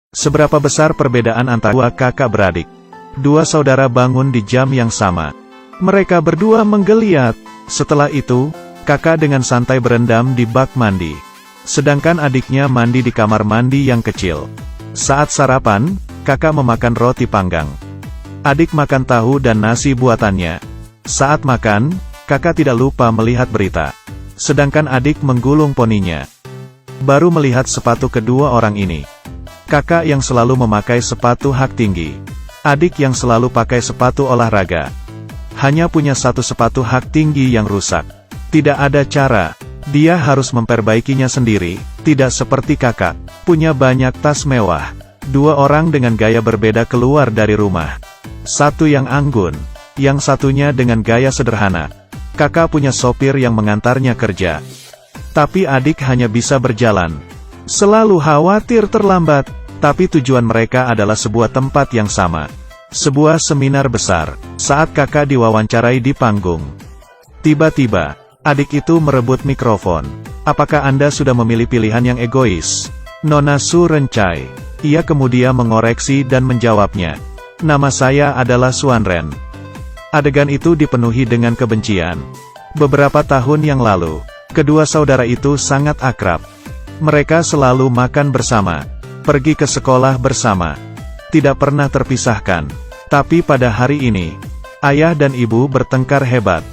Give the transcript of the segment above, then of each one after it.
Seberapa besar perbedaan antara dua kakak beradik? Dua saudara bangun di jam yang sama. Mereka berdua menggeliat. Setelah itu, kakak dengan santai berendam di bak mandi. Sedangkan adiknya mandi di kamar mandi yang kecil. Saat sarapan, kakak memakan roti panggang. Adik makan tahu dan nasi buatannya. Saat makan, kakak tidak lupa melihat berita. Sedangkan adik menggulung poninya. Baru melihat sepatu kedua orang ini. Kakak yang selalu memakai sepatu hak tinggi. Adik yang selalu pakai sepatu olahraga. Hanya punya satu sepatu hak tinggi yang rusak. Tidak ada cara. Dia harus memperbaikinya sendiri, tidak seperti kakak. Punya banyak tas mewah. Dua orang dengan gaya berbeda keluar dari rumah. Satu yang anggun, yang satunya dengan gaya sederhana. Kakak punya sopir yang mengantarnya kerja. Tapi adik hanya bisa berjalan. Selalu khawatir terlambat, tapi tujuan mereka adalah sebuah tempat yang sama. Sebuah seminar besar. Saat kakak diwawancarai di panggung, tiba-tiba, adik itu merebut mikrofon. Apakah Anda sudah memilih pilihan yang egois? Nona Su Rencai. Ia kemudian mengoreksi dan menjawabnya. Nama saya adalah Suan Ren. Adegan itu dipenuhi dengan kebencian. Beberapa tahun yang lalu, kedua saudara itu sangat akrab. Mereka selalu makan bersama, pergi ke sekolah bersama, tidak pernah terpisahkan. Tapi pada hari ini, ayah dan ibu bertengkar hebat.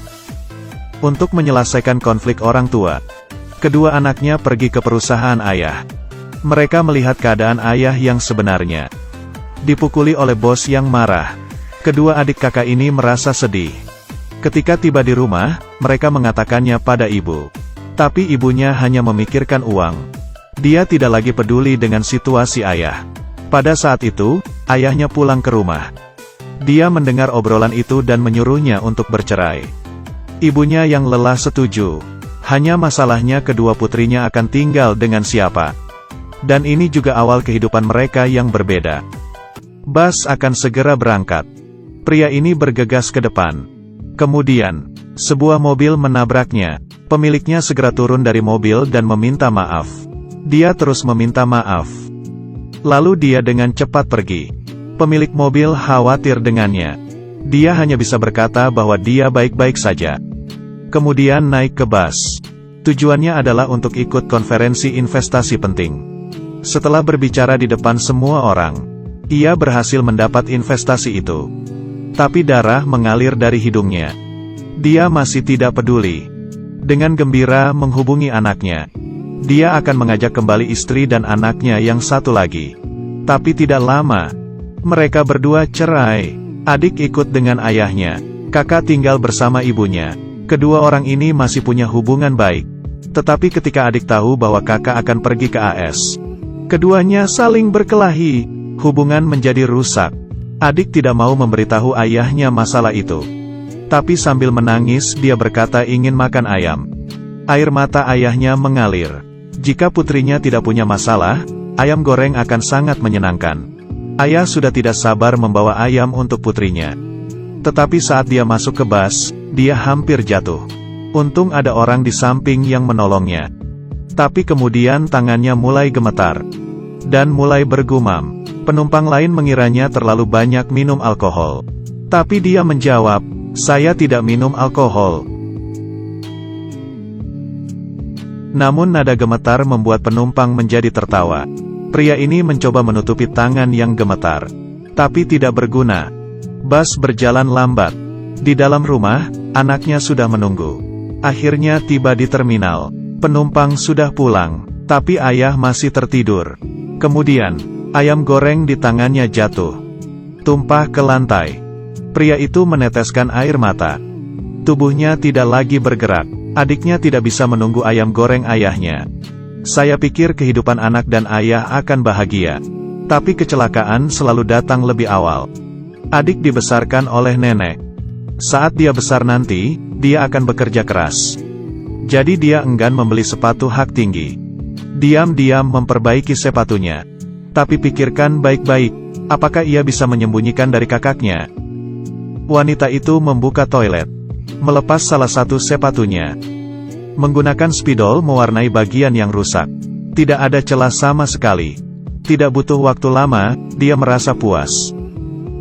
Untuk menyelesaikan konflik orang tua, kedua anaknya pergi ke perusahaan ayah. Mereka melihat keadaan ayah yang sebenarnya. Dipukuli oleh bos yang marah. Kedua adik kakak ini merasa sedih. Ketika tiba di rumah, mereka mengatakannya pada ibu. Tapi ibunya hanya memikirkan uang. Dia tidak lagi peduli dengan situasi ayah. Pada saat itu, ayahnya pulang ke rumah. Dia mendengar obrolan itu dan menyuruhnya untuk bercerai. Ibunya yang lelah setuju. Hanya masalahnya kedua putrinya akan tinggal dengan siapa. Dan ini juga awal kehidupan mereka yang berbeda. Bas akan segera berangkat. Pria ini bergegas ke depan. Kemudian, sebuah mobil menabraknya. Pemiliknya segera turun dari mobil dan meminta maaf. Dia terus meminta maaf. Lalu dia dengan cepat pergi. Pemilik mobil khawatir dengannya. Dia hanya bisa berkata bahwa dia baik-baik saja. Kemudian naik ke bus. Tujuannya adalah untuk ikut konferensi investasi penting. Setelah berbicara di depan semua orang, ia berhasil mendapat investasi itu. Tapi darah mengalir dari hidungnya. Dia masih tidak peduli. Dengan gembira menghubungi anaknya. Dia akan mengajak kembali istri dan anaknya yang satu lagi. Tapi tidak lama, mereka berdua cerai. Adik ikut dengan ayahnya. Kakak tinggal bersama ibunya. Kedua orang ini masih punya hubungan baik. Tetapi ketika adik tahu bahwa kakak akan pergi ke AS, keduanya saling berkelahi. Hubungan menjadi rusak. Adik tidak mau memberitahu ayahnya masalah itu. Tapi sambil menangis dia berkata ingin makan ayam. Air mata ayahnya mengalir. Jika putrinya tidak punya masalah, ayam goreng akan sangat menyenangkan. Ayah sudah tidak sabar membawa ayam untuk putrinya. Tetapi saat dia masuk ke bus, dia hampir jatuh. Untung ada orang di samping yang menolongnya. Tapi kemudian tangannya mulai gemetar. Dan mulai bergumam. Penumpang lain mengiranya terlalu banyak minum alkohol. Tapi dia menjawab, saya tidak minum alkohol. Namun nada gemetar membuat penumpang menjadi tertawa. Pria ini mencoba menutupi tangan yang gemetar. Tapi tidak berguna. Bus berjalan lambat. Di dalam rumah, anaknya sudah menunggu. Akhirnya tiba di terminal. Penumpang sudah pulang. Tapi ayah masih tertidur. Kemudian, ayam goreng di tangannya jatuh. Tumpah ke lantai. Pria itu meneteskan air mata. Tubuhnya tidak lagi bergerak. Adiknya tidak bisa menunggu ayam goreng ayahnya. Saya pikir kehidupan anak dan ayah akan bahagia. Tapi kecelakaan selalu datang lebih awal. Adik dibesarkan oleh nenek. Saat dia besar nanti, dia akan bekerja keras. Jadi dia enggan membeli sepatu hak tinggi. Diam-diam memperbaiki sepatunya. Tapi pikirkan baik-baik, apakah ia bisa menyembunyikan dari kakaknya? Wanita itu membuka toilet. Melepas salah satu sepatunya. Menggunakan spidol mewarnai bagian yang rusak. Tidak ada celah sama sekali. Tidak butuh waktu lama, dia merasa puas.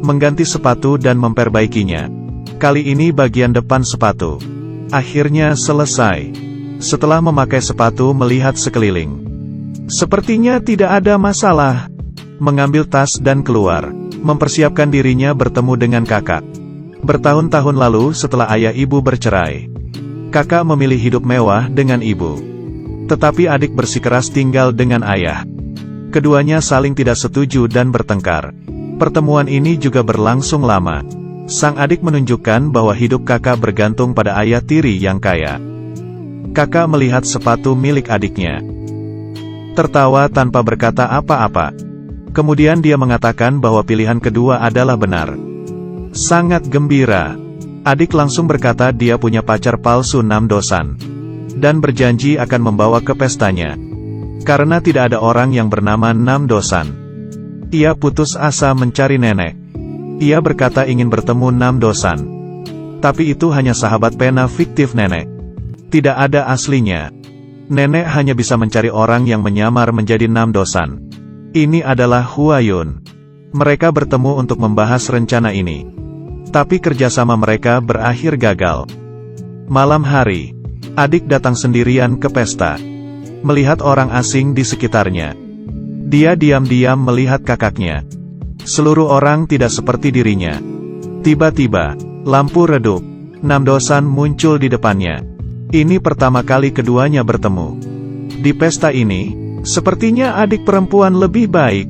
Mengganti sepatu dan memperbaikinya. Kali ini bagian depan sepatu. Akhirnya selesai. Setelah memakai sepatu melihat sekeliling. Sepertinya tidak ada masalah. Mengambil tas dan keluar. Mempersiapkan dirinya bertemu dengan kakak. Bertahun-tahun lalu setelah ayah ibu bercerai. Kakak memilih hidup mewah dengan ibu. Tetapi adik bersikeras tinggal dengan ayah. Keduanya saling tidak setuju dan bertengkar. Pertemuan ini juga berlangsung lama. Sang adik menunjukkan bahwa hidup kakak bergantung pada ayah tiri yang kaya. Kakak melihat sepatu milik adiknya. Tertawa tanpa berkata apa-apa. Kemudian dia mengatakan bahwa pilihan kedua adalah benar. Sangat gembira. Adik langsung berkata dia punya pacar palsu Namdosan. Dan berjanji akan membawa ke pestanya. Karena tidak ada orang yang bernama Namdosan. Ia putus asa mencari nenek. Ia berkata ingin bertemu Namdosan. Tapi itu hanya sahabat pena fiktif nenek. Tidak ada aslinya. Nenek hanya bisa mencari orang yang menyamar menjadi Namdosan. Ini adalah Huayun. Mereka bertemu untuk membahas rencana ini. Tapi kerjasama mereka berakhir gagal. Malam hari, adik datang sendirian ke pesta. Melihat orang asing di sekitarnya. Dia diam-diam melihat kakaknya. Seluruh orang tidak seperti dirinya. Tiba-tiba, lampu redup. Namdosan muncul di depannya. Ini pertama kali keduanya bertemu. Di pesta ini, sepertinya adik perempuan lebih baik.